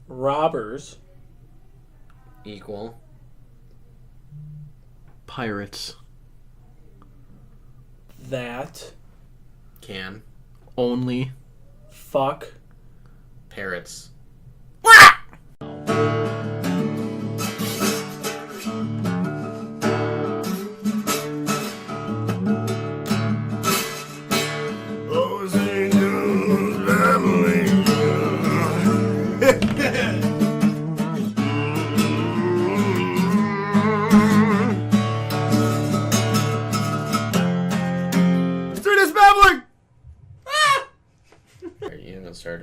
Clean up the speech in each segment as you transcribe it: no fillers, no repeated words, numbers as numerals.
robbers equal pirates that can only fuck parrots.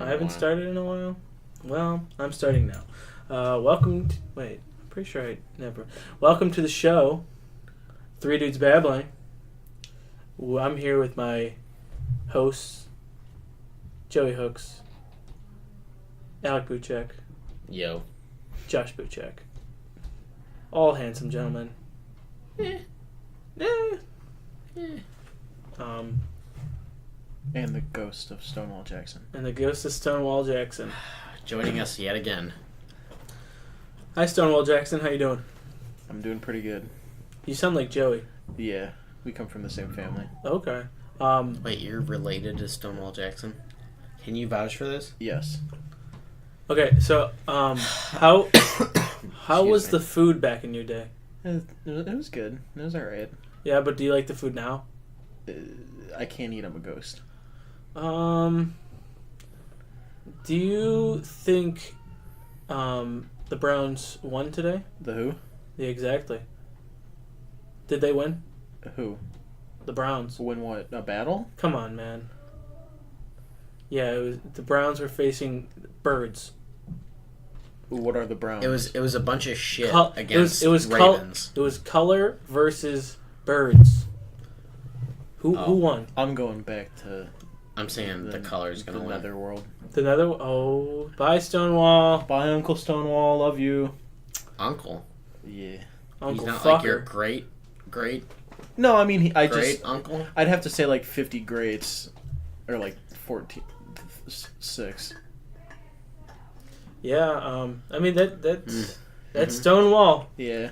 I haven't started in a while. Well, I'm starting now. Welcome to the show, Three Dudes Babbling. I'm here with my hosts, Joey Hooks, Alec Buchek, Yo. Josh Buchek. All handsome gentlemen. and the ghost of Stonewall Jackson. And the ghost of Stonewall Jackson. Joining us yet again. Hi, Stonewall Jackson. How you doing? I'm doing pretty good. You sound like Joey. Yeah, we come from the same family. Okay. Wait, you're related to Stonewall Jackson? Can you vouch for this? Yes. Okay, so how was the food back in your day? It was good. It was alright. Yeah, but do you like the food now? I can't eat. I'm a ghost. Do you think the Browns won today? The who? Yeah, exactly. Did they win? Who? The Browns. Win what? A battle? Come on, man. Yeah, the Browns were facing birds. What are the Browns? It was a bunch of shit against it was Ravens. It was color versus birds. Who won? I'm going back to. I'm saying the color's gonna the win. Netherworld. The nether. Oh, bye Stonewall. Bye, Uncle Stonewall. Love you. Uncle. Yeah. Uncle He's not fucker. like your great. No, I mean Great uncle. I'd have to say like 50 greats, or like 6. Yeah. I mean that's Stonewall. Yeah.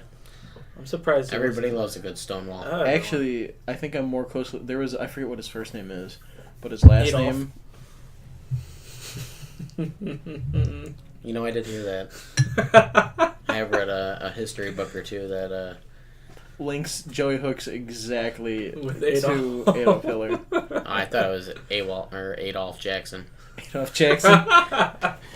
I'm surprised. Everybody loves a good Stonewall. Actually, I think I'm more close. I forget what his first name is, but his last Adolf. name. You know, I did hear that. I have read a history book or two that Links Joey Hooks exactly With to Adolf. Adolf Hitler. I thought it was Adolf Jackson. Adolf Jackson.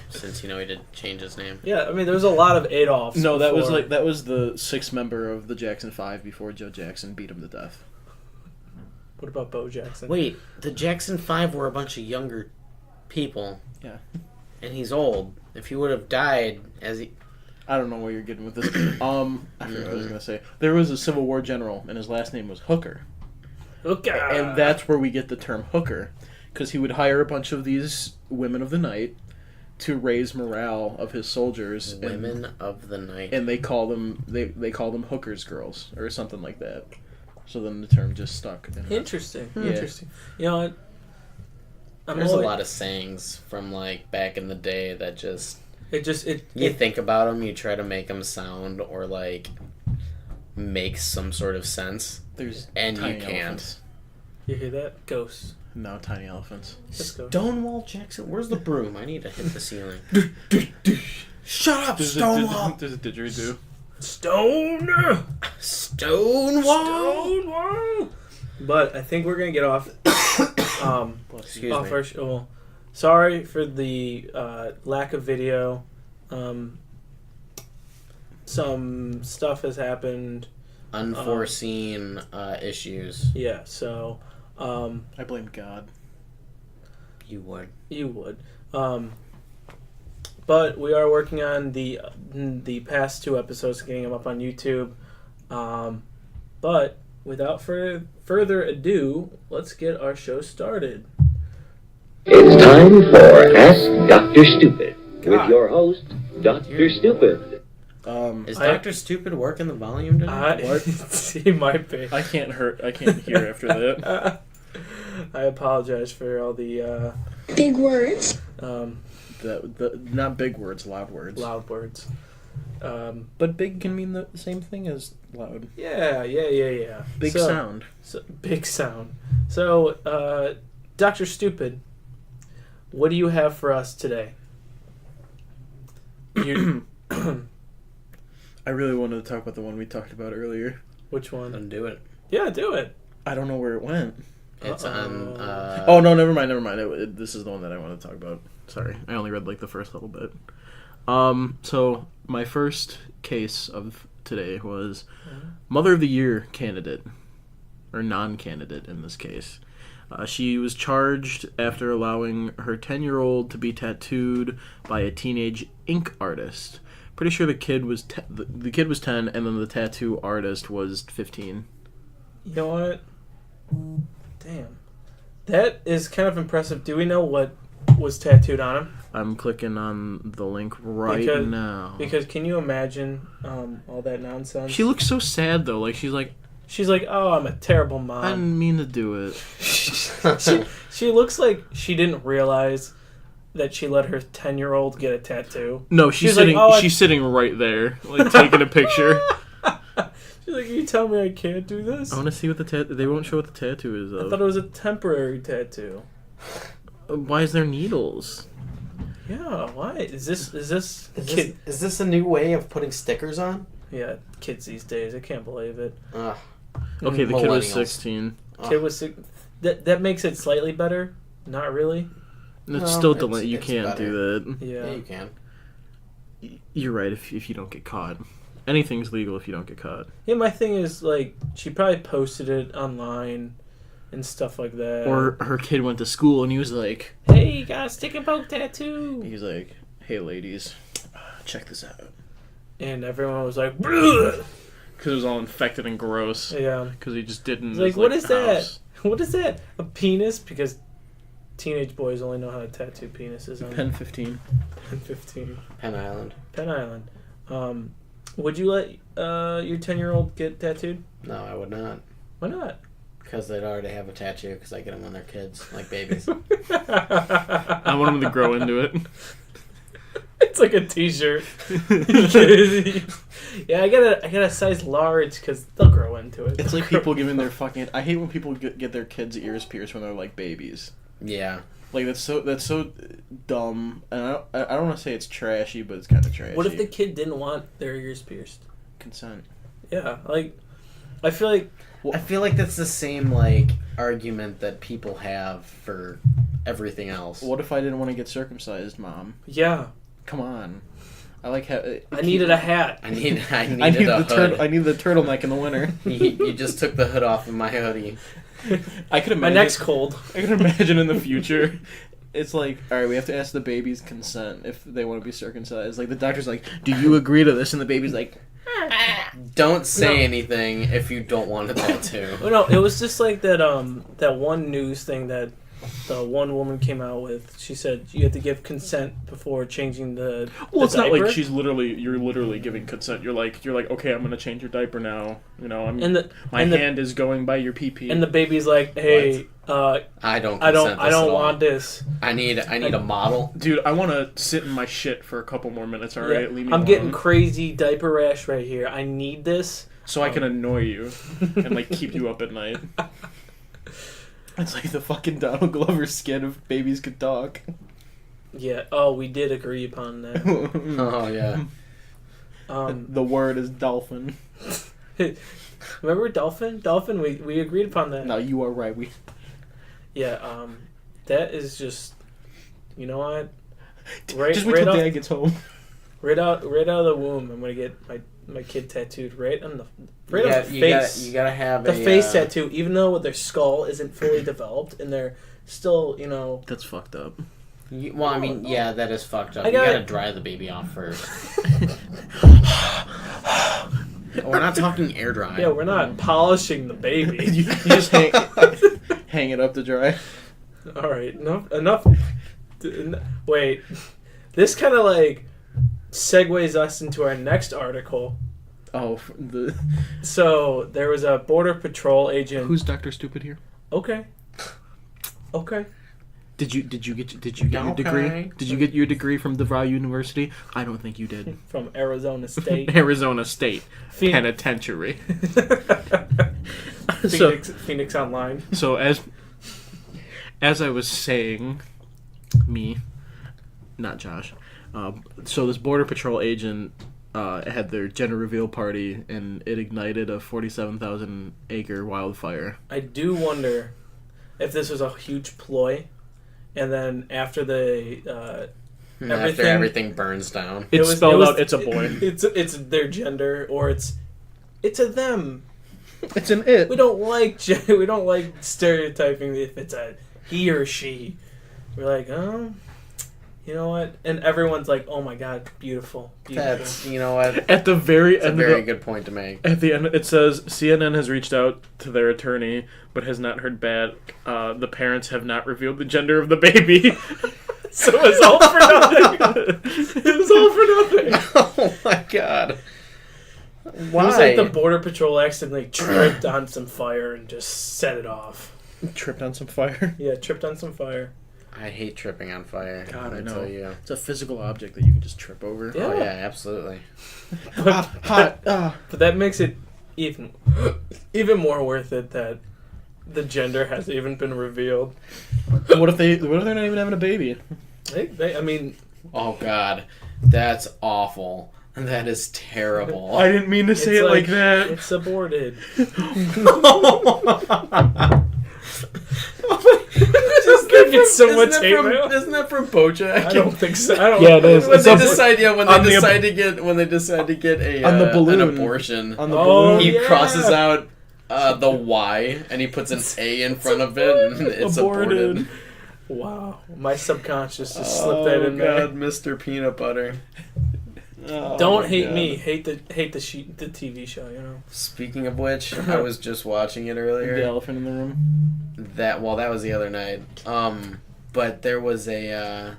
Since he did change his name. Yeah, I mean there was a lot of Adolfs. No, that before. was the 6th member of the Jackson 5 before Joe Jackson beat him to death. What about Bo Jackson? Wait, the Jackson 5 were a bunch of younger people. Yeah. And he's old. If he would have died as he... I don't know where you're getting with this. I forgot what I was gonna say. There was a Civil War general, and his last name was Hooker. Okay. And that's where we get the term hooker, because he would hire a bunch of these women of the night to raise morale of his soldiers. Women of the night. And they call them hookers girls or something like that. So then the term just stuck. Interesting. Yeah. Interesting. You know what? There's a lot of sayings from like back in the day that just you it think about them, you try to make them sound or like make some sort of sense. There's and tiny you can't. elephants. You hear that? Ghosts. No, tiny elephants. Stonewall Jackson, where's the broom? I need to hit the ceiling. Shut up, Stonewall! There's a didgeridoo. Stonewall. But I think we're gonna get off. Excuse off me. our show. Well, sorry for the lack of video. Some stuff has happened. Unforeseen issues. Yeah. So. I blame God. You would. You would. But we are working on the past 2 episodes, getting them up on YouTube. But without further ado, let's get our show started. It's time for Ask Dr. Stupid with your host, Dr. Stupid. Is Dr. Stupid working the volume today? He might be. I can't hear after that. I apologize for all the big words. The Not big words, loud words. Loud words. But big can mean the same thing as loud. Yeah. Big sound. So, big sound. So, Dr. Stupid, what do you have for us today? You, I really wanted to talk about the one we talked about earlier. which one? Then do it. Yeah, do it. I don't know where it went. It's on. Oh no, never mind. This is the one that I want to talk about. Sorry, I only read like the first little bit. So my first case of today was Mother of the Year candidate, or non-candidate in this case. She was charged after allowing her 10-year-old to be tattooed by a teenage ink artist. Pretty sure the kid was the kid was 10, and then the tattoo artist was 15. You know what? Damn. That is kind of impressive. Do we know what was tattooed on him? I'm clicking on the link right now. Because can you imagine all that nonsense? She looks so sad though. Like she's like, oh, I'm a terrible I mom. didn't mean to do it. She looks like she didn't realize that she let her 10-year-old get a tattoo. No, she's like, sitting. "Oh, she's sitting right there, like taking a picture. She's like, you tell me I can't do this? I want to see what the tattoo. They won't show what the tattoo is I though. thought it was a temporary tattoo. Why is there needles? Yeah, why? Is this Is this a new way of putting stickers on? Yeah, kids these days. I can't believe it. Ugh. Okay, the kid was Millennials. 16. Kid was sick. That makes it slightly better. Not really. It's No, still it's- delayed. You it's can't better. do that. Yeah, Yeah. you can. You're right. If you don't get caught, anything's legal if you don't get caught. Yeah, my thing is like she probably posted it online and stuff like that. Or her kid went to school and he was like, hey, you got a stick and poke tattoo. he's like, hey ladies, check this out. And everyone was like, "Bleh." Because it was all infected and gross. Yeah. Because he just didn't. It's like, what is that? What is that? A penis? Because teenage boys only know how to tattoo penises on Pen 15. Pen 15. Penn Island. Penn Island. Would you let your 10-year-old get tattooed? No, I would not. Why not? Because they'd already have a tattoo because I get them when they're kids, like babies. I want him to grow into it. It's like a t-shirt. Yeah, I got a size large because they'll grow into it. It's like people giving their fucking. I hate when people get their kids' ears pierced when they're like babies. Yeah. Like that's so dumb, and I don't want to say it's trashy, but it's kind of trashy. What if the kid didn't want their ears pierced? consent? Yeah, like I feel like I feel like that's the same like argument that people have for everything else. What if I didn't want to get circumcised, Mom? yeah, Come on, I like. I needed a hat. I need I need a the hood. I need the turtleneck in the winter. You just took the hood off of my hoodie. I could My imagine. neck's cold. I can imagine in the future. It's like, all right, we have to ask the baby's consent if they want to be circumcised. Like the doctor's like, do you agree to this? And the baby's like, Don't say No. anything if you don't want a tattoo. Well, no, it was just like that. That one news thing that the one woman came out with. She said you have to give consent before changing the. well, the it's not diaper. like you're literally giving consent. You're like, okay, I'm gonna change your diaper now. You know, And the my and the- hand is going by your pee. and the baby's like, hey, I don't. I consent don't this at all. want this. I need a model. Dude, I want to sit in my shit for a couple more minutes. All right, Yeah, leave me I'm alone. getting crazy diaper rash right here. I need this. so I can annoy you and like keep you up at night. It's like the fucking Donald Glover skit of babies could talk. Yeah. Oh, we did agree upon that. Oh yeah. The word is dolphin. Remember Dolphin? Dolphin. We agreed upon that. No, you are right. We Yeah. That is just. You know what? Right. just wait right till off, Dad gets home. right out of the womb. I'm gonna get my kid tattooed right on the right on the face. You gotta have the a face tattoo, even though their skull isn't fully developed and they're still, you know. That's fucked up. Well, I mean, yeah, that is fucked up. I You got- gotta dry the baby off first. We're not talking air dry. Yeah, we're not polishing the baby. you just hang it up to dry. All right, enough. Wait, this kind of like segues us into our next article. Oh, So there was a border patrol agent. who's Dr. Stupid here? Okay. Did you get your degree? Okay. Did you get your degree from DeVry University? I don't think you did. From Arizona State. Arizona State Phoenix. Penitentiary. So, Phoenix Online. so as I was saying, not Josh. So this Border Patrol agent had their gender reveal party, and it ignited a 47,000 acre wildfire. I do wonder if this was a huge ploy, and then after the After everything burns down. It's spelled out. It's a boy. It's their gender, or it's a them. It's an it. We don't like stereotyping if it's a he or she. We're like, oh, you know what? And everyone's like, oh my god, beautiful. That's, you know what? At the very It's a end very of good point to make. At the end, it says CNN has reached out to their attorney, but has not heard back. The parents have not revealed the gender of the baby. So it's all for nothing. It was all for nothing. Oh my god. It Why? was like the Border Patrol accidentally tripped on some fire and just set it off. Tripped on some fire. Yeah, tripped on some fire. I hate tripping on fire. God, I I know. tell you. It's a physical object that you can just trip over. Yeah. Oh yeah, absolutely. Hot. But that makes it even more worth it that the gender hasn't even been revealed. What if they're not even having a baby? I mean, Oh god, that's awful. That is terrible. I didn't mean to say it's it like that. It's aborted. It's so much hate mail. Isn't that from BoJack? I don't think so. I don't. Yeah, it is. When It's they a- decide, on the when they decide to get a On the balloon. an abortion, On the Oh, balloon. he yeah. crosses out the Y and he puts an A in front of it, and it's aborted. Wow, my subconscious just slipped that in God, Mr. Peanut Butter. there. Don't hate me. Hate the TV show. You know. Speaking of which, I was just watching it The earlier. elephant in the room. That was the other night. But there was a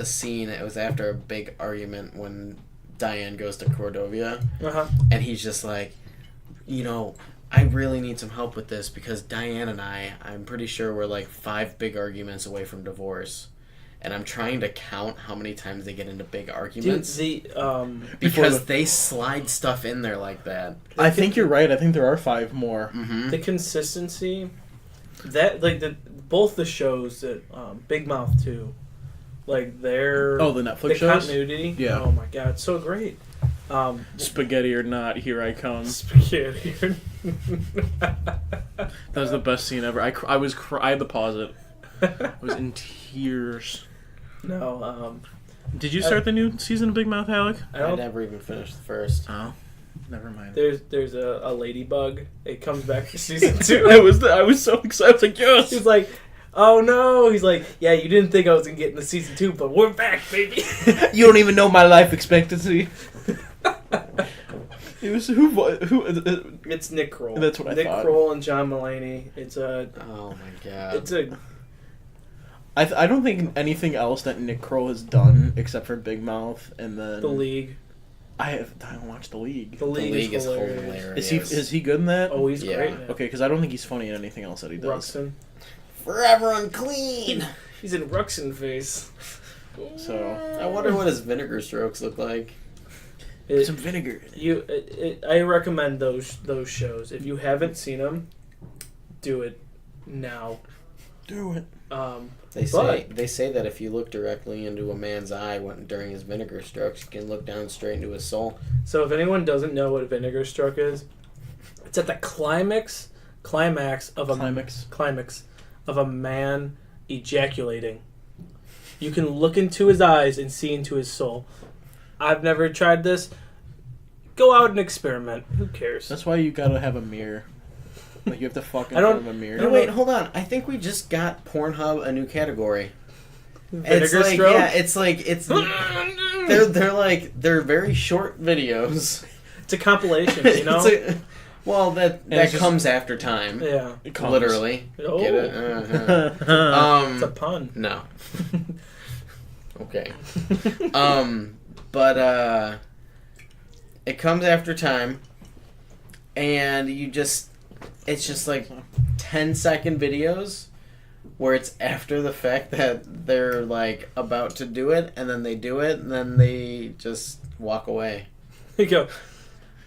scene. It was after a big argument when Diane goes to Cordovia, and he's just like, you know, I really need some help with this because Diane and I'm pretty sure we're like 5 big arguments away from divorce. And I'm trying to count how many times they get into big arguments. Because they slide stuff in there like that. I think you're right. I think there are 5 more. Mm-hmm. the consistency, that both the shows that Big Mouth 2, like their Oh, the Netflix the shows? continuity. Yeah. Oh my god, it's so great. Spaghetti or not, here I come. Spaghetti. That was the best scene ever. I had to pause it. I was in tears. No, Did you start the new season of Big Mouth, Alec? I I don't. never even finished the first. Oh, never mind. There's a ladybug. It comes back for season 2. I was so excited. I was like, yes. He's like, oh no. He's like, yeah, you didn't think I was gonna get into season 2, but we're back, baby. You don't even know my life expectancy. It was who? It's Nick Kroll. That's what I Nick thought. Kroll and John Mulaney. It's Oh my god. It's a. I don't think anything else that Nick Kroll has done except for Big Mouth and then The League. I haven't watched The League. The The League, League is hilarious. hilarious. Is he good in that? Oh, he's Yeah. great. Man. Okay, because I don't think he's funny in anything else that he does. Ruxin. Forever unclean. He's in Ruxin face. So I wonder what his vinegar strokes look like. some vinegar. I recommend those shows. If you haven't seen them, do it now. Do it. They say that if you look directly into a man's eye during his vinegar strokes, you can look down straight into his soul. So if anyone doesn't know what a vinegar stroke is, it's at the climax of a man ejaculating. You can look into his eyes and see into his soul. I've never tried this. Go out and experiment. Who cares? That's why you gotta have a mirror. Like you have to fuck in I front don't- of a mirror. No, wait, hold on. I think we just got Pornhub a new category. Vinegar It's like, stroke? yeah, it's they're very short videos. It's a compilation, you know? that it's just- comes after time. Yeah. It comes. Literally. Oh. Get it? Uh-huh. It's a pun. No. Okay. But it comes after time, and it's just like 10-second videos where it's after the fact that they're like about to do it, and then they do it, and then they just walk away. They go,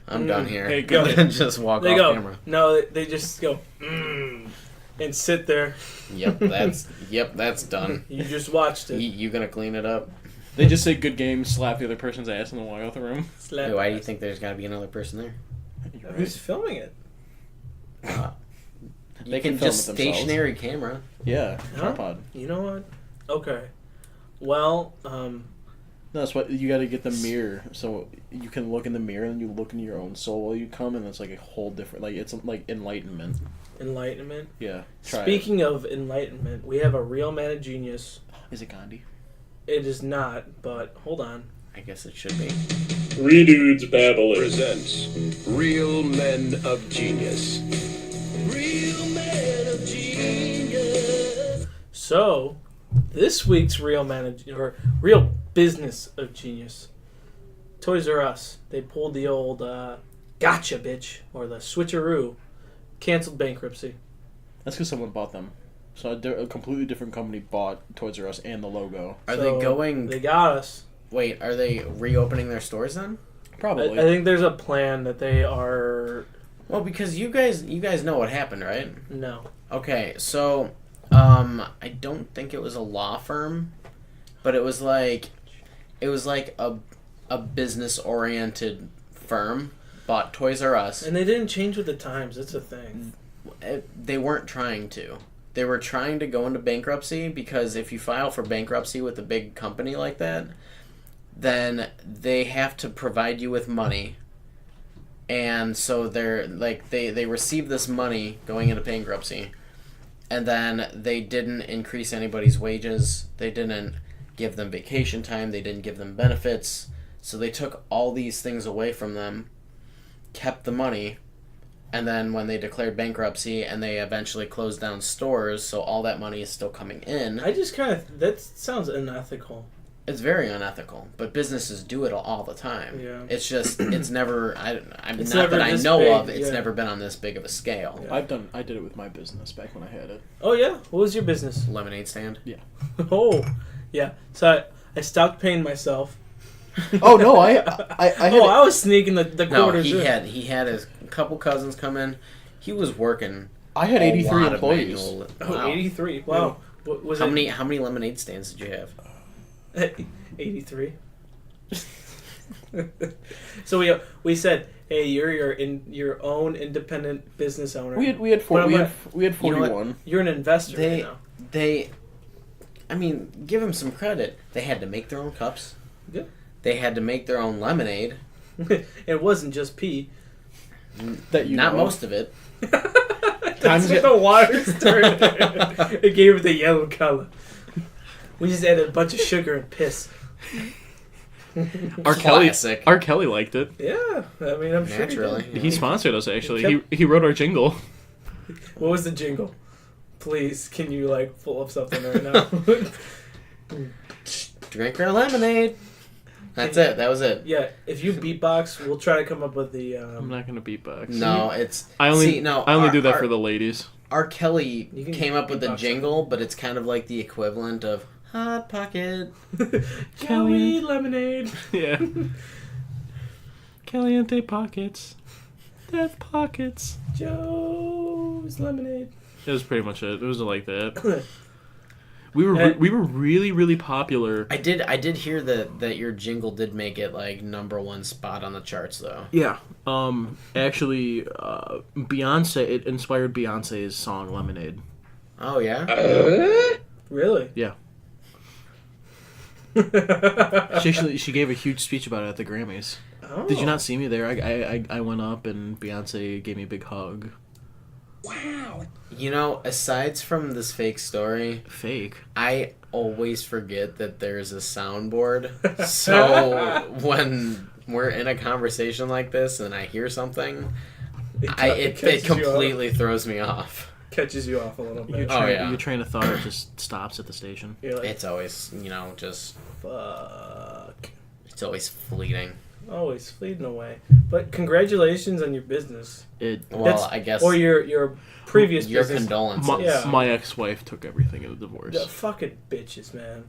I'm done here. Hey, go. And just walk they off go, camera. No, they just go, and sit there. Yep, that's done. You just watched it. You gonna clean it up? They just say good game, slap the other person's ass, and then walk out the room. Slap Wait, why do you ass. think there's gotta be another person there? Who's filming it? They can can film just it themselves. stationary camera. Yeah, Huh? tripod. You know what? Okay. Well, No, that's what you got to get the mirror, so you can look in the mirror and you look into your own soul while you come, and it's like a whole different, like it's like enlightenment. enlightenment. Yeah. Try Speaking of enlightenment, we have a real man of genius. it. Is it Gandhi? It is not, but hold on. I guess it should be. Three Dudes Babbling Presents Real Men of Genius. Real Men of Genius. So, this week's real real business of genius, Toys R Us. They pulled the old gotcha bitch or the switcheroo, canceled bankruptcy. That's because someone bought them. So a completely different company bought Toys R Us and the logo. Are So, they going? They got us. Wait, are they reopening their stores then? Probably. I think there's a plan that they are. Well, because you guys know what happened, right? No. Okay, so I don't think it was a law firm, but it was like a business oriented firm bought Toys R Us. And they didn't change with the times. That's a thing. They weren't trying to. They were trying to go into bankruptcy because if you file for bankruptcy with a big company like that, then they have to provide you with money. And so they're like they receive this money going into bankruptcy, and then they didn't increase anybody's wages. They didn't give them vacation time. They didn't give them benefits. So they took all these things away from them, kept the money, and then when they declared bankruptcy and they eventually closed down stores, so all that money is still coming in. I just kind of that sounds unethical. It's very unethical, but businesses do it all the time. Yeah. It's just it's never. It's not never that I this know big, of. It's yeah. never been on this big of a scale. Yeah. I did it with my business back when I had it. Oh yeah, what was your business? Lemonade stand. Oh, yeah. So I stopped paying myself. Oh no, I had Oh, I was sneaking the No, quarters he in. had his couple cousins come in. He was working. I had a 83 lot of employees. manual- Oh, Wow. 83. Wow. What was How it? many lemonade stands did you have? 83. So we said, hey, you're your own independent business owner. We had we had 41. You're an investor right now. I mean, give them some credit. They had to make their own cups. Yeah. They had to make their own lemonade. It wasn't just pee. That you Not know. most of it. That's what the water's turned. It gave it the yellow color. We just added a bunch of sugar and piss. R. Kelly Classic. R. Kelly liked it. Yeah, I mean, I'm sure. Naturally. He did. He sponsored us actually. He He wrote our jingle. What was the jingle? Please, can you pull up something right now? Drink our lemonade. That's it. That was it. Yeah, if you beatbox, we'll try to come up with the. I'm not gonna beatbox. No, it's. I only See, no, I only our- do that our- for the ladies. R. Kelly You can came up with a beatbox jingle, but it's kind of like the equivalent of Hot Pocket. Kelly lemonade. Yeah. Caliente pockets. Death pockets. Joe's lemonade. It was pretty much it. It was like that. We were really really popular. I did hear that your jingle did make it #1 spot on the charts though. Yeah. Actually, Beyonce. It inspired Beyonce's song Lemonade. Oh yeah. Really? Yeah. She gave a huge speech about it at the Grammys. Oh. Did you not see me there? I went up and Beyonce gave me a big hug. Wow. You know, aside from this fake story, Fake. I always forget that there's a soundboard. So when we're in a conversation like this and I hear something, it catches you completely throws me off. Catches you off a little bit. yeah. Your train of thought just stops at the station. You're like, It's always, just fuck. it's always fleeting. Always fleeting away. But congratulations on your business. I guess. Or your previous your business. condolences. My ex-wife took everything in the divorce. The fucking bitches, man.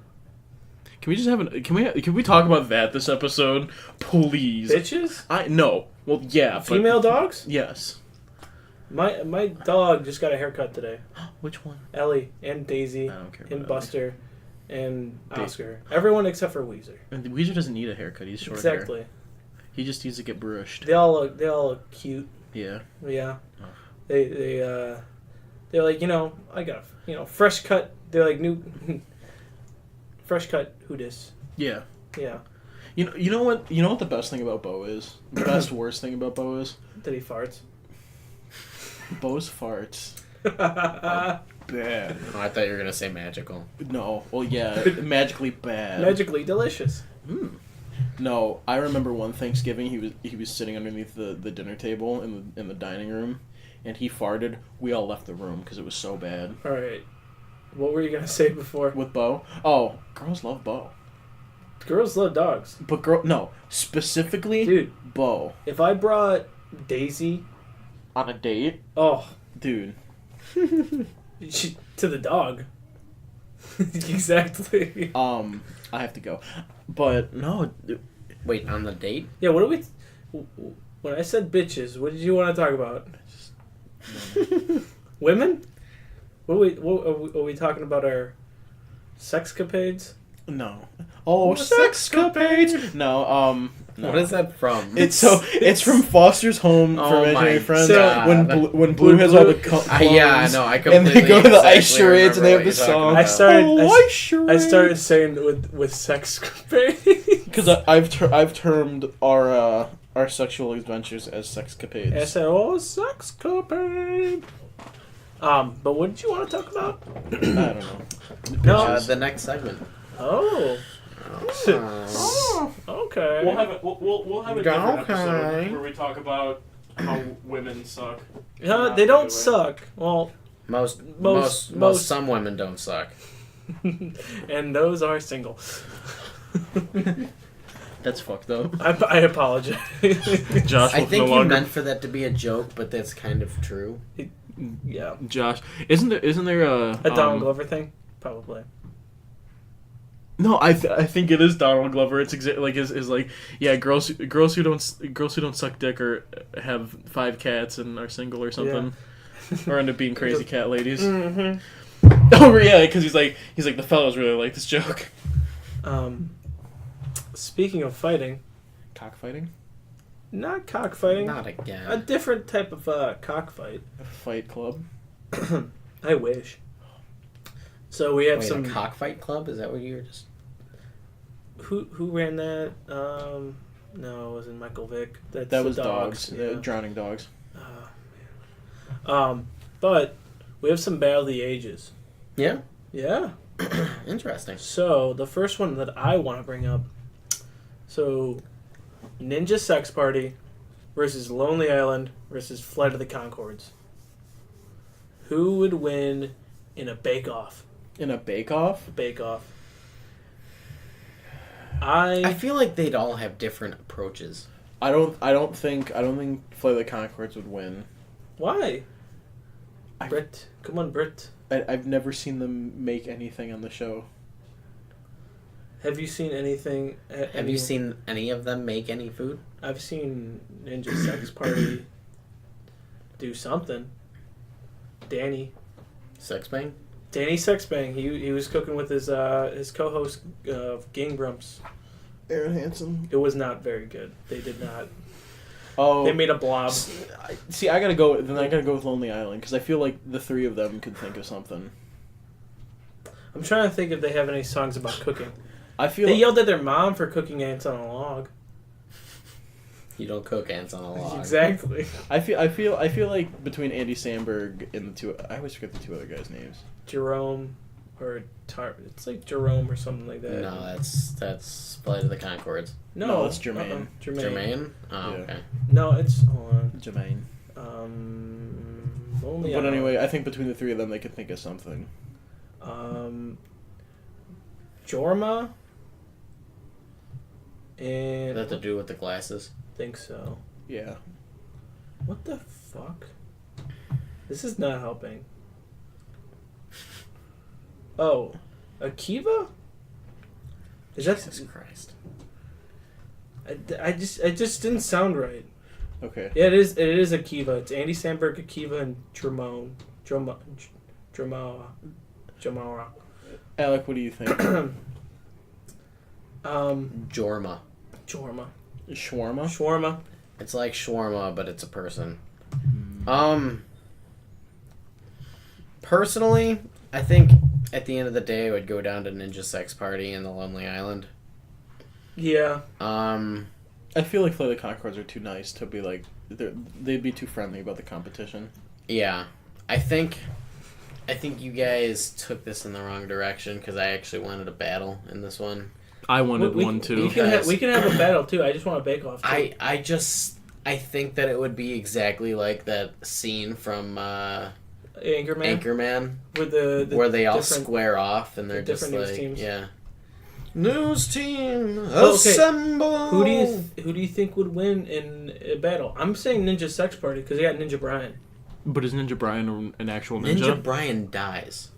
Can we just have can we talk about that this episode, please? Bitches? No. Well, yeah. Female dogs? Yes. My dog just got a haircut today. Which one? Ellie and Daisy I don't care. and about Buster and Oscar. Everyone except for Weezer. And Weezer doesn't need a haircut. He's short Exactly. hair. He just needs to get brushed. They all look cute. Yeah. Yeah. Oh. They're like, I got fresh cut. They're like new fresh cut hoodis. Yeah. Yeah. You know what the best thing about Bo is? The best worst thing about Bo is? That he farts. Bo's farts. Bad. Oh, I thought you were gonna say magical. No. Well, yeah, magically bad. Magically delicious. No, I remember one Thanksgiving he was sitting underneath the dinner table in the dining room, and he farted. We all left the room because it was so bad. All right. What were you gonna say before? With Bo? Oh, girls love Bo. Girls love dogs. But specifically, dude, Bo. If I brought Daisy on a date, dude, to the dog. Exactly. I have to go, but no. Wait, on the date? Yeah. What do we? When I said bitches, what did you want to talk about? Women? What are we talking about? Our sexcapades? No. Oh, sexcapades. No. No. What is that from? It's from Foster's Home for Imaginary Friends. So, when Blue has all the clothes. Yeah, I know. I completely. And they go to the ice charades and they have the song. I started saying with sexcapades because I've termed our sexual adventures as sexcapades. I said, sexcapade. But what did you want to talk about? I don't know. No, the next segment. Oh, okay. We'll have a different episode where we talk about how women suck. They don't suck. Well, most some women don't suck. And those are single. That's fucked up. I apologize. Josh, I think you meant for that to be a joke, but that's kind of true. Yeah. Josh, isn't there a Donald Glover thing? Probably. No, I think it is Donald Glover. It's is like, yeah, girls who don't suck dick or have 5 cats and are single or something, or end up being crazy cat ladies. Mm-hmm. Oh yeah, because he's like the fellows really like this joke. Speaking of fighting, cockfighting. Not cockfighting. Not again. A different type of cockfight. A fight club. I wish. So we have a cockfight club? Is that what you were just? Who ran that? No, it wasn't Michael Vick. That was dogs. Yeah. Drowning dogs. Oh man. But we have some Battle of the Ages. Yeah. Yeah. Interesting. So the first one that I want to bring up. So, Ninja Sex Party versus Lonely Island versus Flight of the Conchords. Who would win in a bake-off? In a bake-off? Bake-off. I feel like they'd all have different approaches. I don't think Flight of the Conchords would win. Why? Britt, come on, Britt. I've never seen them make anything on the show. Have you seen anything? Have you seen any of them make any food? I've seen Ninja Sex Party do something. Danny Sexbang? Danny Sexbang. He was cooking with his co-host Gang Grumps. Aaron Hansen. It was not very good. They did not. Oh, they made a blob. See, I gotta go with Lonely Island because I feel like the 3 of them could think of something. I'm trying to think if they have any songs about cooking. They yelled at their mom for cooking ants on a log. You don't cook ants on a log. Exactly. I feel like between Andy Samberg and the 2, I always forget the 2 other guys' names. Jerome or it's like Jerome or something like that. No, that's Flight of the Conchords. No, it's Jermaine. Jermaine? Oh, yeah. okay. No, it's hold on. Jermaine. Lonely But Island. anyway, I think between the 3 of them, they could think of something. Jorma. And Does that have to do with the glasses? I think so. Yeah. What the fuck? This is not helping. Oh, Akiva? Jesus Christ. It just didn't sound right. Okay. Yeah, it is Akiva. It's Andy Samberg, Akiva, and Jamora. Alec, what do you think? Jorma. Shawarma. It's like shawarma, but it's a person. Personally, I think at the end of the day, I would go down to Ninja Sex Party in the Lonely Island. Yeah. I feel like Flight of the Conchords are too nice to be like... They'd be too friendly about the competition. Yeah. I think you guys took this in the wrong direction because I actually wanted a battle in this one. I wanted one too. We can have a battle too. I just want a bake-off. I think that it would be exactly like that scene from Anchorman with where they all square off and they're just like, teams. yeah. News team assemble. Who do you think would win in a battle? I'm saying Ninja Sex Party because they got Ninja Brian. But is Ninja Brian an actual ninja? Ninja Brian dies.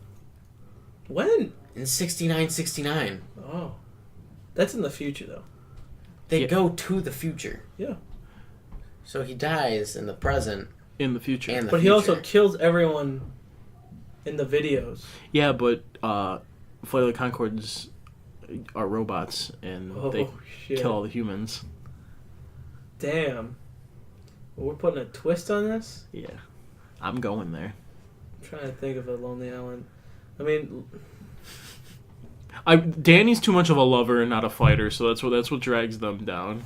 When? In 69. Oh. That's in the future, though. They go to the future. Yeah. So he dies in the present. In the future. And the but future. he also kills everyone in the videos. Yeah, but Flight of the Conchords are robots, and they kill all the humans. Damn. We're putting a twist on this? Yeah. I'm going there. I'm trying to think of a Lonely Island. I mean... Danny's too much of a lover and not a fighter, so that's what drags them down.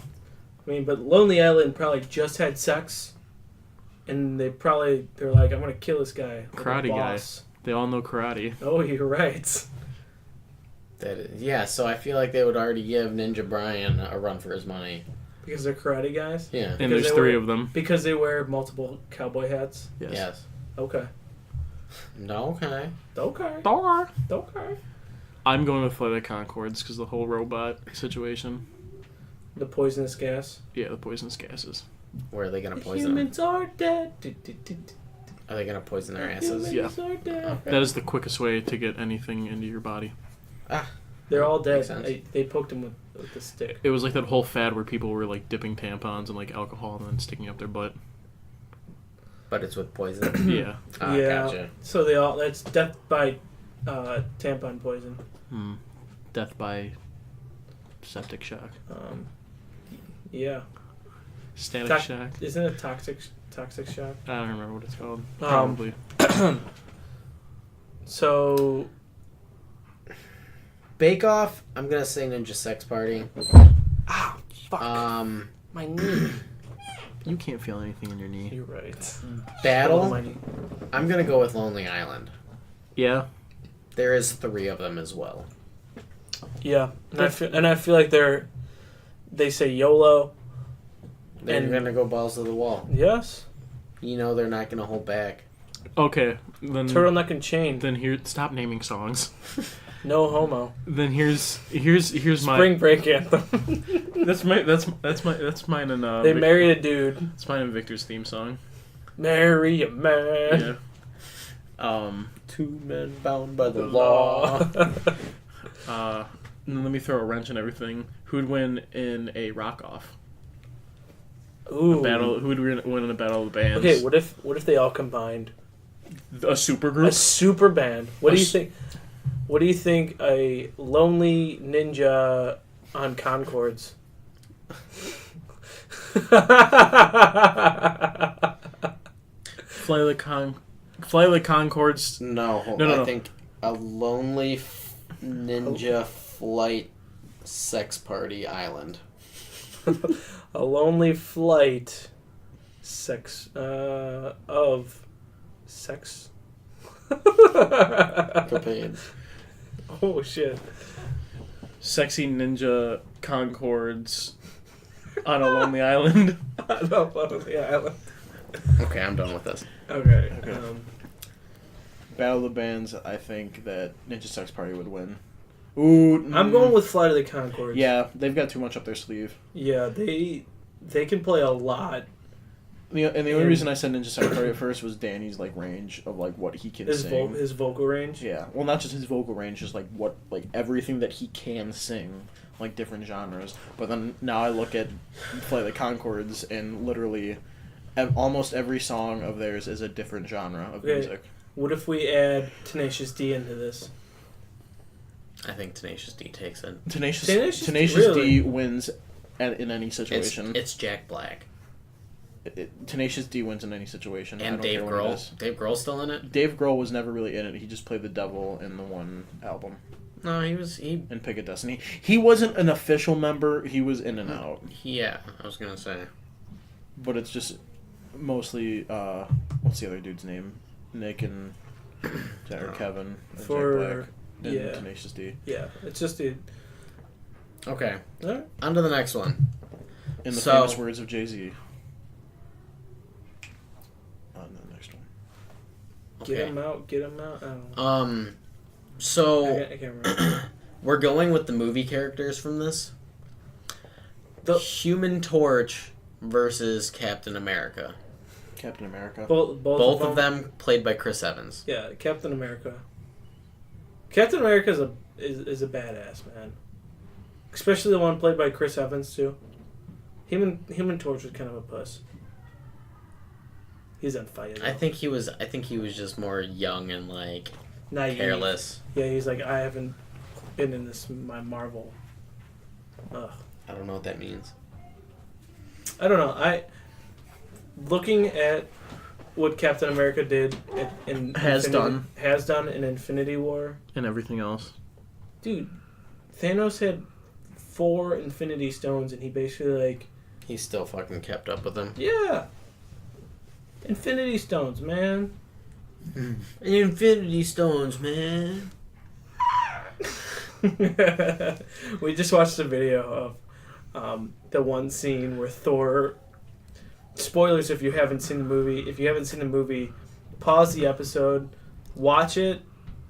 I mean, but Lonely Island probably just had sex, and they're like, I'm gonna kill this guy. Karate guy. They all know karate. Oh, you're right. So I feel like they would already give Ninja Brian a run for his money. Because they're karate guys? Yeah. And there's three of them. Because they wear multiple cowboy hats? Yes. Okay. Okay. I'm going with Flight of the Conchords because the whole robot situation. The poisonous gas? Yeah, the poisonous gases. Where are they going to poison humans them? are dead. Are they going to poison their asses? Yeah. Are dead. Okay. That is the quickest way to get anything into your body. They're all dead. They poked him with the stick. It was like that whole fad where people were like dipping tampons in like alcohol and then sticking up their butt. But it's with poison? Yeah. Gotcha. So that's death by tampon poison. Death by septic shock. Yeah. Static shock. Isn't it toxic shock? I don't remember what it's called. Probably. So... Bake Off, I'm going to say Ninja Sex Party. Ah, fuck. My knee. You can't feel anything in your knee. You're right. Battle, I'm going to go with Lonely Island. Yeah. There is 3 of them as well. Yeah. And I feel like they say YOLO. They're going to go balls to the wall. Yes. You know they're not going to hold back. Okay. Then Turtleneck and Chain. Then stop naming songs. No homo. Then here's my Spring Break anthem. that's mine and they married a dude. It's mine and Victor's theme song. Marry a man. Yeah. 2 men bound by the law. Let me throw a wrench in everything. Who'd win in a rock off? Ooh. A battle. Who would win in a battle of the bands? Okay, what if they all combined? A super group. A super band. What do you think? What do you think a lonely ninja on Concords? Flight of the Conchords. No. I think a lonely ninja flight sex party island. A lonely flight sex of sex. Copain. Oh shit. Sexy ninja Concords on a lonely island. On a lonely island. Okay, I'm done with this. Okay. Battle of the Bands, I think that Ninja Sex Party would win. Ooh, I'm going with Flight of the Conchords. Yeah, they've got too much up their sleeve. Yeah, they they can play a lot. And the only reason I said Ninja Secretary at first was Danny's like range of like what he can sing. His vocal range. Yeah, well, not just his vocal range, just like what everything that he can sing, like different genres. But then now I look at Play the Conchords, and literally, almost every song of theirs is a different genre of music. What if we add Tenacious D into this? I think Tenacious D takes it. Tenacious really? D wins in any situation. It's Jack Black. Tenacious D wins in any situation. And Dave Grohl. Dave Grohl's still in it? Dave Grohl was never really in it. He just played the devil in the one album. No, he in Pick of Destiny. He wasn't an official member. He was in and out. Yeah, I was gonna say. But it's just mostly what's the other dude's name? Nick and Kevin and Jack Black and Tenacious D. Yeah, it's just the. Okay. Right. On to the next one. In the famous words of Jay-Z. On the next one. Okay. Get him out. I don't know. So I can't remember. We're going with the movie characters from this. The Human Torch versus Captain America. Captain America. Both of them played by Chris Evans. Yeah, Captain America. Captain America is a badass, man. Especially the one played by Chris Evans too. Human Torch was kind of a puss. He's on fire. I think he was just more young and like naive. Careless. Yeah, he's like, I haven't been in my Marvel. Ugh. I don't know what that means. I don't know. Looking at what Captain America did has done in Infinity War and everything else. Dude, Thanos had 4 Infinity Stones, and he basically he still fucking kept up with them. Yeah. Infinity Stones, man. Infinity Stones, man. We just watched a video of the one scene where Thor. Spoilers if you haven't seen the movie. If you haven't seen the movie, pause the episode, watch it,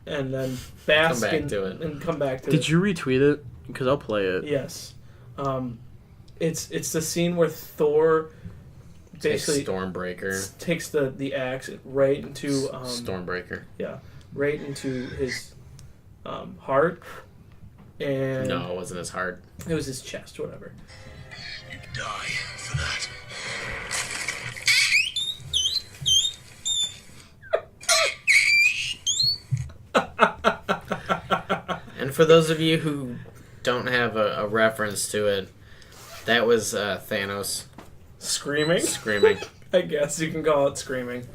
and then bask and come back to it. Did you retweet it? Because I'll play it. Yes. It's the scene where Thor basically Stormbreaker takes the axe right into Stormbreaker. Yeah, right into his heart. And no, it wasn't his heart. It was his chest, whatever. You die for that. And for those of you who don't have a reference to it, that was Thanos screaming. I guess you can call it screaming.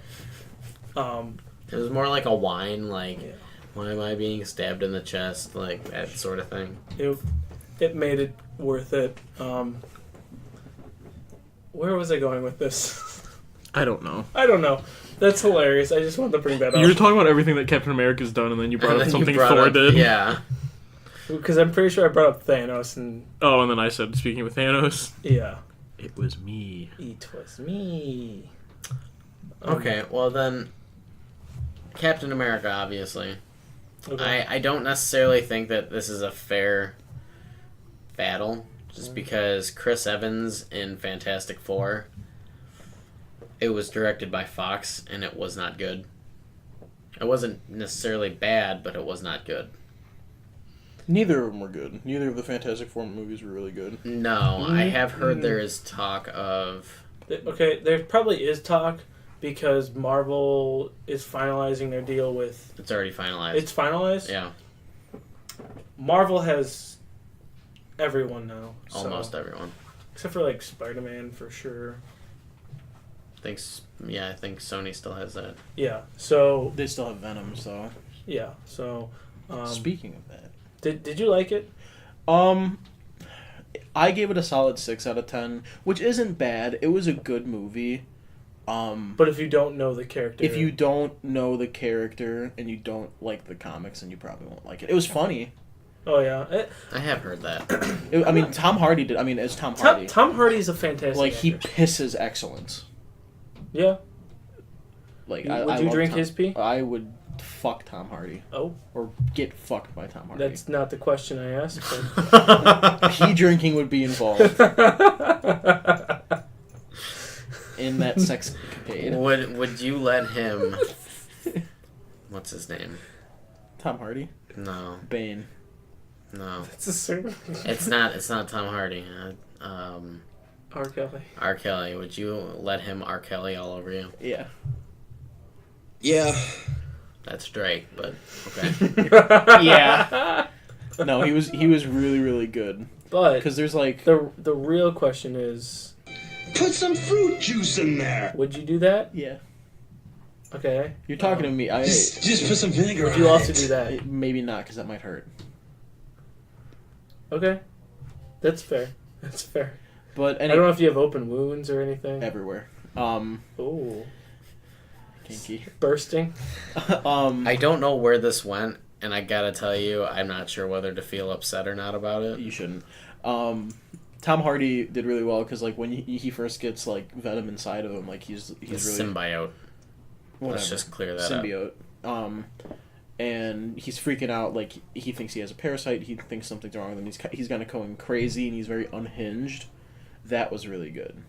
It was more like a whine, why am I being stabbed in the chest, like that sort of thing. It made it worth it. Where was I going with this? I don't know. That's hilarious. I just wanted to bring that up. You were talking about everything that Captain America's done, and then you brought up something Thor did. Yeah. Because I'm pretty sure I brought up Thanos and... Oh, and then I said, speaking of Thanos... Yeah. It was me. It was me. Okay, well then... Captain America, obviously. Okay. I don't necessarily think that this is a fair battle, just because Chris Evans in Fantastic Four... It was directed by Fox, and it was not good. It wasn't necessarily bad, but it was not good. Neither of them were good. Neither of the Fantastic Four movies were really good. No, I have heard there is talk of... Okay, there probably is talk, because Marvel is finalizing their deal with... It's already finalized. It's finalized? Yeah. Marvel has everyone now. Almost everyone. Except for, Spider-Man, for sure. I think Sony still has that. Yeah, so... They still have Venom, so... Yeah, so... Speaking of that... Did you like it? I gave it a solid 6 out of 10, which isn't bad. It was a good movie. But if you don't know the character... If you don't know the character and you don't like the comics, then you probably won't like it. It was funny. Oh, yeah. I have heard that. Tom Hardy did... as Tom Hardy. Tom Hardy's a fantastic actor. He pisses excellence. Yeah. Would you drink his pee? I would fuck Tom Hardy. Oh. Or get fucked by Tom Hardy. That's not the question I asked. But... Pee drinking would be involved. in that sexcapade. Would you let him? What's his name? Tom Hardy? No. Bane. No. It's a certain. It's not Tom Hardy. R. Kelly. R. Kelly. Would you let him R. Kelly all over you? Yeah. Yeah. That's Drake, but okay. Yeah. No, he was really, really good. But because there's like the real question is, put some fruit juice in there. Would you do that? Yeah. Okay. You're talking to me. Just put some vinegar. Would you also do that? Maybe not, because that might hurt. Okay. That's fair. That's fair. But I don't know if you have open wounds or anything. Everywhere. Oh. Kinky. Bursting. I don't know where this went, and I gotta tell you, I'm not sure whether to feel upset or not about it. You shouldn't. Tom Hardy did really well because like when he first gets like venom inside of him, like he's really symbiote. Whatever. Let's just clear that symbiote. And he's freaking out. Like he thinks he has a parasite. He thinks something's wrong with him. He's kind of going crazy, and he's very unhinged. That was really good.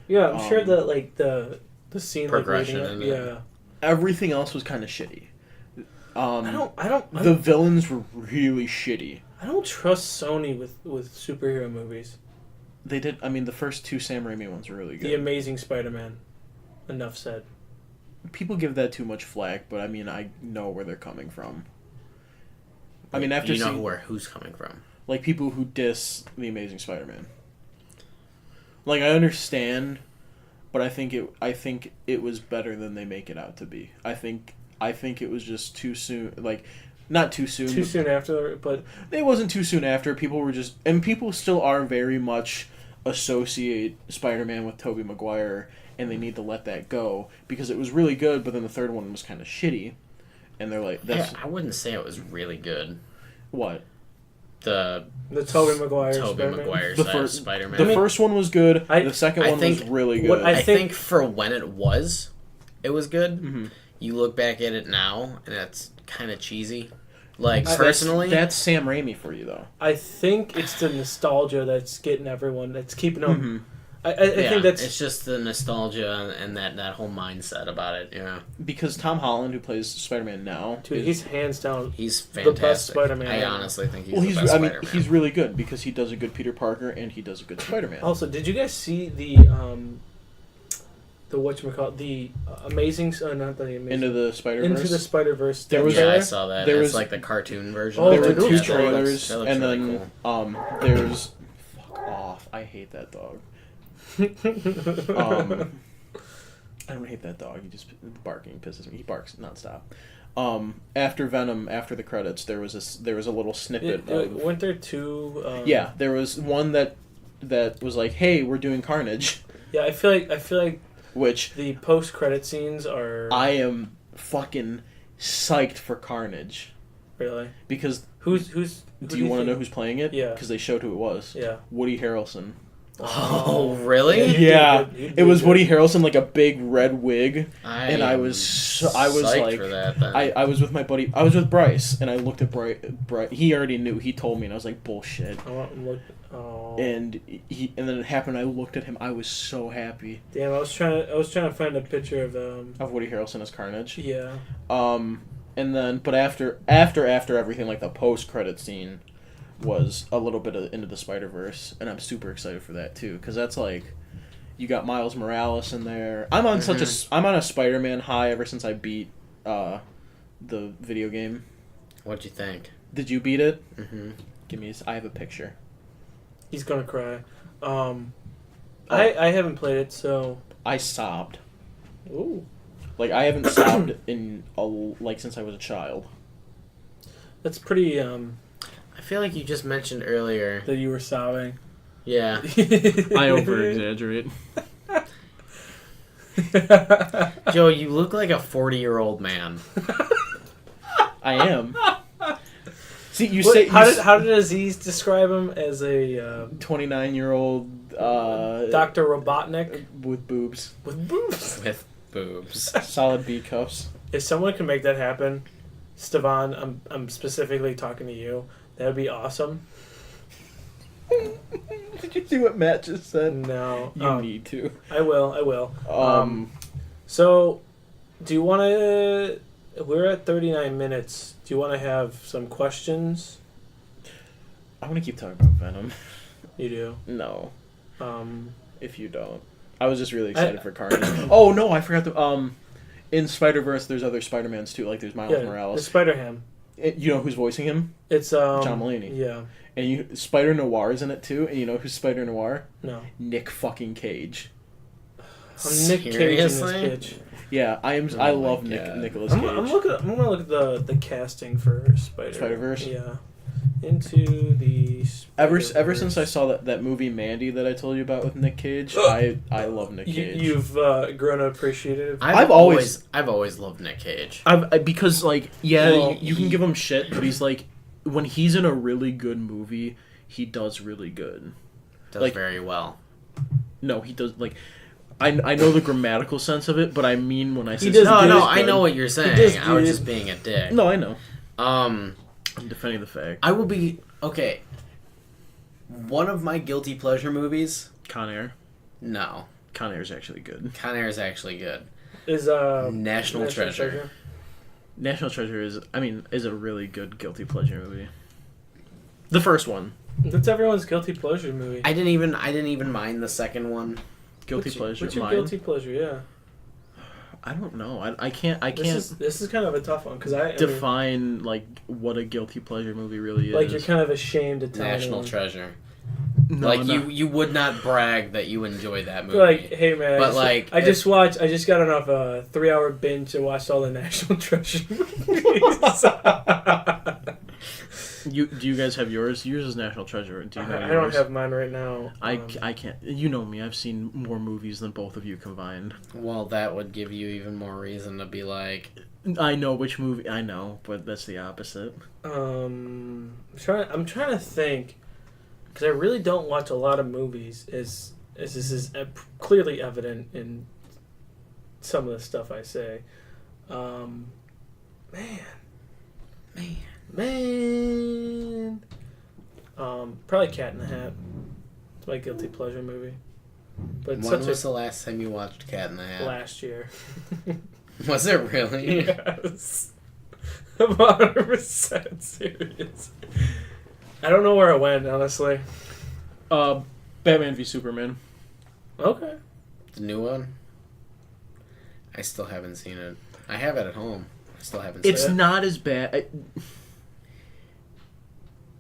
Yeah, I'm sure that like the scene progression. Like, yeah. Everything else was kind of shitty. I don't. The villains were really shitty. I don't trust Sony with superhero movies. They did. I mean, the first two Sam Raimi ones were really good. The Amazing Spider-Man. Enough said. People give that too much flack, but I mean, I know where they're coming from. I mean, after who's coming from? Like people who diss the Amazing Spider-Man. Like I understand, but I think it was better than they make it out to be. I think it was just too soon. Like, not too soon. Too soon after, but it wasn't too soon after. People were just, and people still are very much associate Spider-Man with Tobey Maguire, and they need to let that go because it was really good, but then the third one was kind of shitty, and they're like, "That's." I wouldn't say it was really good. What? The Tobey Maguire Spider-Man. The first one was good. The second one was really good. I think for when it was good. Mm-hmm. You look back at it now, and that's kind of cheesy. Like, personally... That's Sam Raimi for you, though. I think it's the nostalgia that's getting everyone, that's keeping them... Mm-hmm. I think that's... It's just the nostalgia and that whole mindset about it, yeah. Because Tom Holland, who plays Spider-Man now... Dude, he's hands down he's fantastic. The best Spider-Man. I honestly think he's the best Spider-Man. He's really good, because he does a good Peter Parker, and he does a good Spider-Man. Also, did you guys see the whatchamacallit, the Amazing... not the Amazing... Into the Spider-Verse? Into the Spider-Verse. I saw that. It's like the cartoon version. There were two trailers, and really then there's... Fuck off. I hate that dog. I don't hate that dog. He just barking pisses me. He barks nonstop. After Venom, after the credits, there was a little snippet. Weren't there two? Yeah, there was one that was like, "Hey, we're doing Carnage." Yeah, I feel like which the post-credit scenes are. I am fucking psyched for Carnage. Really? Because who do you want to know who's playing it? Yeah. Because they showed who it was. Yeah. Woody Harrelson. Oh, really? Yeah, it was Woody Harrelson, like a big red wig, and I was psyched like, for that, then. I was with my buddy, I was with Bryce, and I looked at Bryce. He already knew. He told me, and I was like, bullshit. And then it happened. I looked at him. I was so happy. Damn, I was trying to find a picture of Woody Harrelson as Carnage. Yeah. And then, but after everything, like the post-credit scene was a little bit of Into the Spider-Verse, and I'm super excited for that too, because that's like, you got Miles Morales in there. I'm on I'm on a Spider-Man high ever since I beat the video game. What'd you think? Did you beat it? Mm-hmm. I have a picture. He's gonna cry. I haven't played it, so I sobbed. Ooh. Like I haven't sobbed since I was a child. That's pretty. I feel like you just mentioned earlier that you were sobbing. Yeah. I over-exaggerate. Joe, you look like a 40-year-old man. I am. See, how did Aziz describe him as a 29-year-old Dr. Robotnik with boobs? With boobs. With boobs. Solid B cuffs. If someone can make that happen, Stevan, I'm specifically talking to you. That would be awesome. Did you see what Matt just said? No. You need to. I will. So, do you want to... We're at 39 minutes. Do you want to have some questions? I want to keep talking about Venom. You do? No. Um... If you don't. I was just really excited for Carnage. Oh, no, I forgot to... in Spider-Verse, there's other Spider-Mans, too. Like, there's Miles Morales. It's Spider-Ham. You know who's voicing him? It's, John Mulaney. Yeah. And Spider-Noir is in it, too. And you know who's Spider-Noir? No. Nick fucking Cage. I'm Nick Cage in this bitch. Yeah, I love Nicolas Cage. I'm gonna look at the casting for Spider-Verse? Yeah. Into the Ever since I saw that movie Mandy that I told you about with Nick Cage, I love Nick Cage. You've grown to appreciate it. I've always loved Nick Cage. Because like you can give him shit, but he's like when he's in a really good movie, he does really good. Does very well. No, he does like. I know the grammatical sense of it, but I mean when I say I know what you're saying. I was just being a dick. No, I know. I'm defending the fact. I will be okay. One of my guilty pleasure movies. Con Air. No. Con Air is actually good. Con Air is actually good. Is National Treasure. National Treasure is a really good guilty pleasure movie. The first one. That's everyone's guilty pleasure movie. I didn't even mind the second one. Guilty pleasure. What's your guilty pleasure? Yeah. I don't know. I can't. This is kind of a tough one because I define like what a guilty pleasure movie really is. Like you're kind of ashamed to tell National anyone. Treasure. No, like you would not brag that you enjoy that movie. Like, hey man, but like I just got off a 3-hour binge and watched all the National Treasure movies. Do you guys have yours? Yours is National Treasure. Do you know yours? I don't have mine right now. I can't. You know me. I've seen more movies than both of you combined. Well, that would give you even more reason to be like. I know which movie. I know, but that's the opposite. I'm trying to think, because I really don't watch a lot of movies. As this is clearly evident in some of the stuff I say. Man. Probably Cat in the Hat. It's my guilty pleasure movie. But when was the last time you watched Cat in the Hat? Last year. Was it really? Yes. I'm 100% serious. I don't know where it went, honestly. Batman v Superman. Okay. The new one? I still haven't seen it. I have it at home. I still haven't seen it. It's not as bad.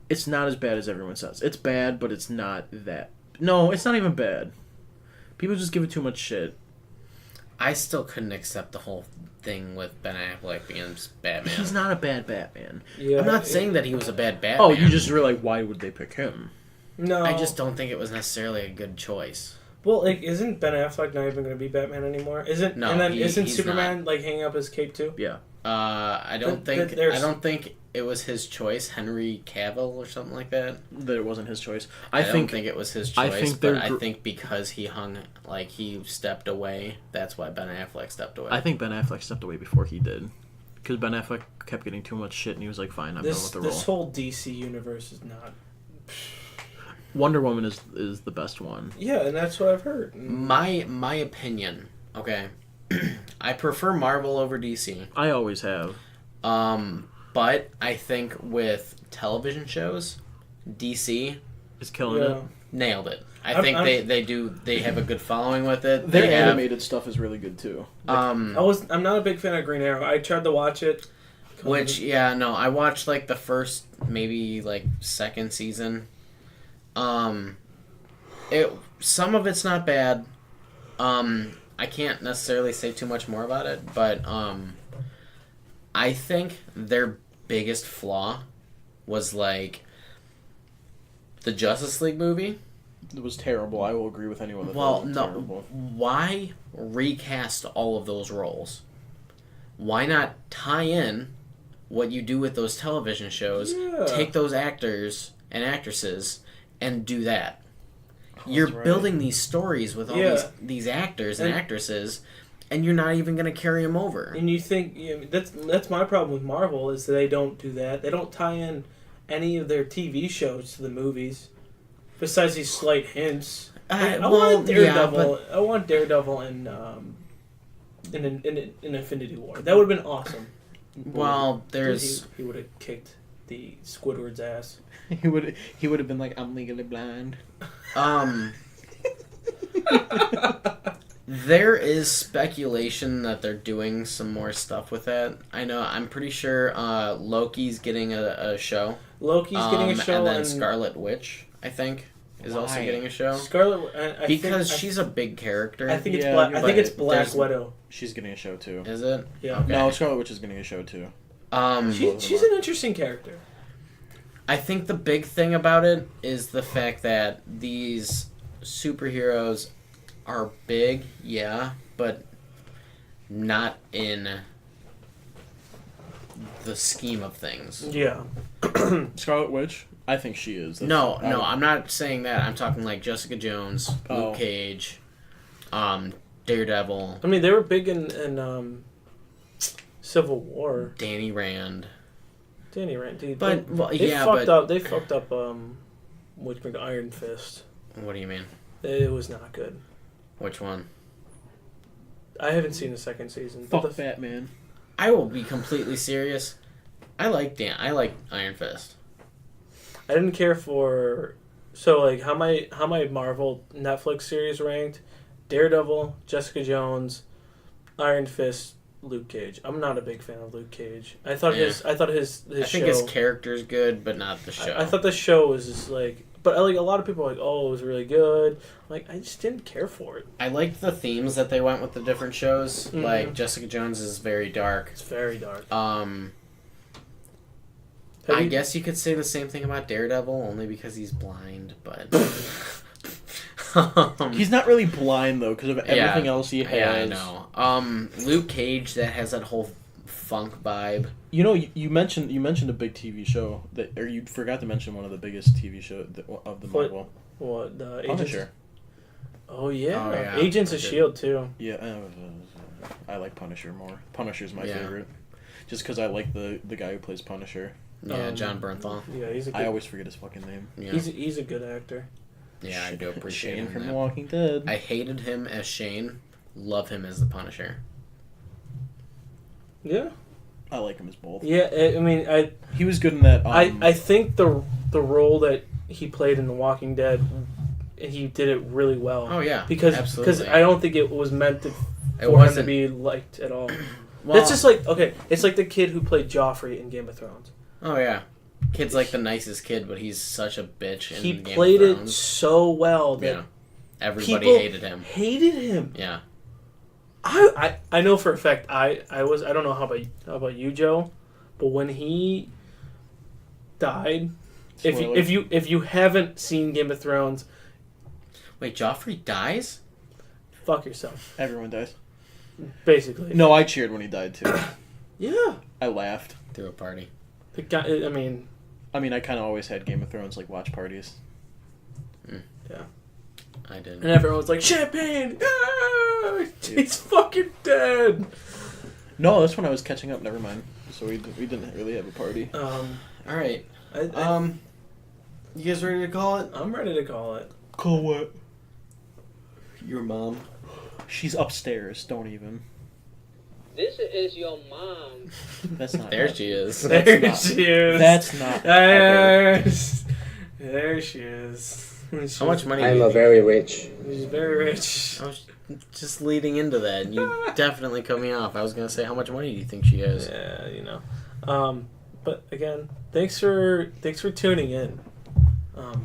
It's not as bad as everyone says. It's bad, but it's not that. No, it's not even bad. People just give it too much shit. I still couldn't accept the whole thing with Ben Affleck being Batman. He's not a bad Batman. Yeah, I'm not saying that he was a bad Batman. Oh, you just were like, why would they pick him? No. I just don't think it was necessarily a good choice. Well, like, isn't Ben Affleck not even going to be Batman anymore? Isn't Superman not. Like hanging up his cape too? Yeah. I don't think it was his choice, Henry Cavill or something like that. That it wasn't his choice. I don't think it was his choice. I think because he stepped away. That's why Ben Affleck stepped away. I think Ben Affleck stepped away before he did, because Ben Affleck kept getting too much shit, and he was like, "Fine, I'm done with the role." This whole DC universe is not. Wonder Woman is the best one. Yeah, and that's what I've heard. My opinion. Okay, I prefer Marvel over DC. I always have. But I think with television shows, DC is killing it. Nailed it. I think they have a good following with it. Their animated stuff is really good too. I'm not a big fan of Green Arrow. I tried to watch it. I watched like the first maybe like second season. Some of it's not bad. I can't necessarily say too much more about it, but I think their biggest flaw was like the Justice League movie. It was terrible. I will agree with anyone that terrible. Why recast all of those roles? Why not tie in what you do with those television shows? Yeah. Take those actors and actresses and do that. You're building these stories with all these actors and actresses, and you're not even going to carry them over. And you think that's my problem with Marvel is they don't do that. They don't tie in any of their TV shows to the movies. Besides these slight hints, I well, want Daredevil. yeah, I want Daredevil in Infinity War. That would have been awesome. Well, there's he would have kicked the Squidward's ass. He would have been like, I'm legally blind. There is speculation that they're doing some more stuff with that. I'm pretty sure Loki's getting a show. Loki's getting a show, and then Scarlet Witch, I think, is also getting a show. Scarlet, because she's a big character. I think it's Black. I think it's Black Widow. She's getting a show too. Is it? Yeah. Okay. No, Scarlet Witch is getting a show too. She's an interesting character. I think the big thing about it is the fact that these superheroes are big, yeah, but not in the scheme of things. Yeah. Scarlet Witch? I think she is. No, I'm not saying that. I'm talking like Jessica Jones, Luke Cage, Daredevil. I mean, they were big in Civil War. Danny Rand. Dude, but they fucked up with Iron Fist. What do you mean? It was not good. Which one? I haven't seen the second season. Fuck Batman. I will be completely serious. I like Iron Fist. I didn't care for how my Marvel Netflix series ranked: Daredevil, Jessica Jones, Iron Fist, Luke Cage. I'm not a big fan of Luke Cage. I thought his I think show, his character's good, but not the show. I thought the show was just but a lot of people are like, oh, it was really good. Like, I just didn't care for it. I liked the themes that they went with the different shows. Mm-hmm. Like Jessica Jones is very dark. It's very dark. I guess you could say the same thing about Daredevil, only because he's blind, but... He's not really blind, though, because of everything else he has. Yeah, I know. Luke Cage, that has that whole funk vibe. You know, you mentioned a big TV show, or you forgot to mention one of the biggest TV shows of the Marvel. What? The Punisher. Oh, yeah. Oh, yeah. Agents of S.H.I.E.L.D., too. Yeah, I like Punisher more. Punisher's my favorite. Just because I like the guy who plays Punisher. Yeah, John Bernthal. Yeah, I always forget his fucking name. Yeah. He's a good actor. Yeah, I do appreciate Shane him. from The Walking Dead. I hated him as Shane. Love him as the Punisher. Yeah. I like him as both. Yeah, I mean, he was good in that. I think the role that he played in The Walking Dead, he did it really well. Oh yeah, because I don't think it was meant for him to be liked at all. Well, it's just it's like the kid who played Joffrey in Game of Thrones. Oh yeah, kid's like the nicest kid, but he's such a bitch. He played it so well that everybody hated him. Hated him. Yeah. I know for a fact I don't know how about you, Joe, but when he died, if you haven't seen Game of Thrones, wait, Joffrey dies? Fuck yourself. Everyone dies. Basically. No, I cheered when he died too. Yeah. I laughed. Threw a party. The guy. I mean, I kind of always had Game of Thrones watch parties. Yeah. I didn't. And everyone was like, champagne! Ah, he's fucking dead! No, that's when I was catching up. Never mind. So we didn't really have a party. All right. You guys ready to call it? I'm ready to call it. Call what? Your mom. She's upstairs. Don't even. This is your mom. That's not. There she is. There she is. That's not. There she is. How much money? I'm very rich. She's very rich. I was just leading into that. You definitely cut me off. I was gonna say, how much money do you think she has? Yeah, you know. But again, thanks for tuning in.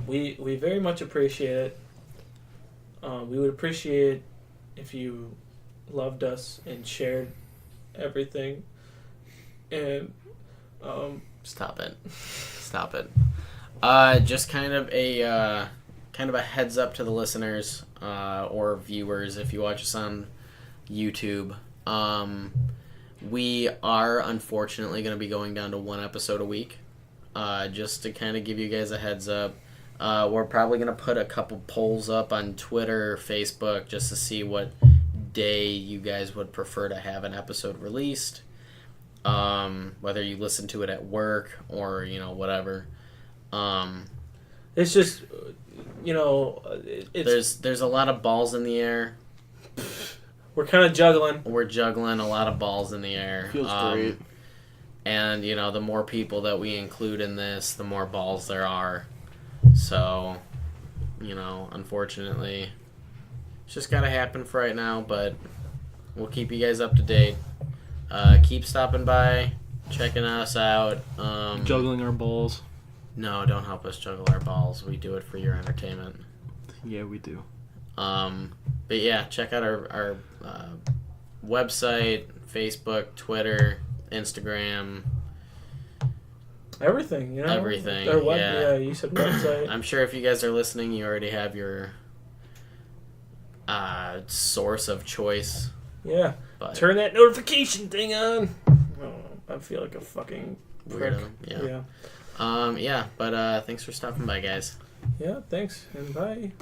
We very much appreciate it. We would appreciate if you loved us and shared everything. And Stop it. Just kind of a heads up to the listeners or viewers if you watch us on YouTube. We are unfortunately going to be going down to one episode a week. Just to kind of give you guys a heads up. We're probably going to put a couple polls up on Twitter or Facebook just to see what day you guys would prefer to have an episode released. Whether you listen to it at work or, whatever. It's just, there's a lot of balls in the air. We're kind of juggling. We're juggling a lot of balls in the air. Feels great. And, the more people that we include in this, the more balls there are. So, unfortunately, it's just got to happen for right now, but we'll keep you guys up to date. Keep stopping by, checking us out. Juggling our balls. No, don't help us juggle our balls. We do it for your entertainment. Yeah, we do. But yeah, check out our website, Facebook, Twitter, Instagram. Everything, Everything, yeah, you said website. I'm sure if you guys are listening, you already have your source of choice. Yeah. But turn that notification thing on. Oh, I feel like a fucking prick. Weirdo. Yeah. But thanks for stopping by, guys. Yeah, thanks, and bye.